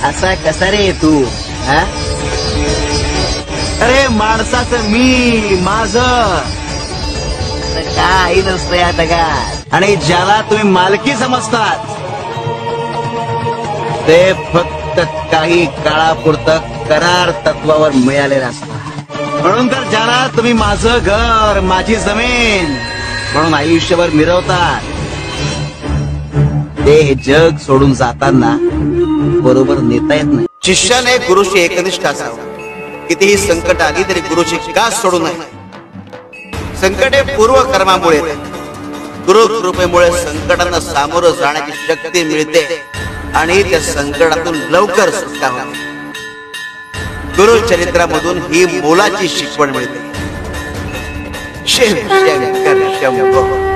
असा कसा रे तू? हा? अरे माणसाचं मी माझं काही नसतं या जगात. आणि ज्याला तुम्ही मालकी समजतात ते फक्त काही काळापुरतं करार तत्वावर मिळालेलं असतं. म्हणून तर ज्याला तुम्ही माझं घर माझी जमीन म्हणून आयुष्यभर मिरवतात ते हे जग सोडून जाताना बरोबर नेता येत नाही. शिष्याने गुरुशी एकनिष्ठ असावं. कितीही संकट आली तरी गुरुची कास सोडू नये. संकटे पूर्व कर्मामुळे, गुरु कृपेमुळे संकटांना सामोरं जाण्याची शक्ती मिळते आणि त्या संकटातून लवकर सुटका होते. गुरु चरित्रामधून ही मोलाची शिकवण मिळते. शिव शंकर शंभो.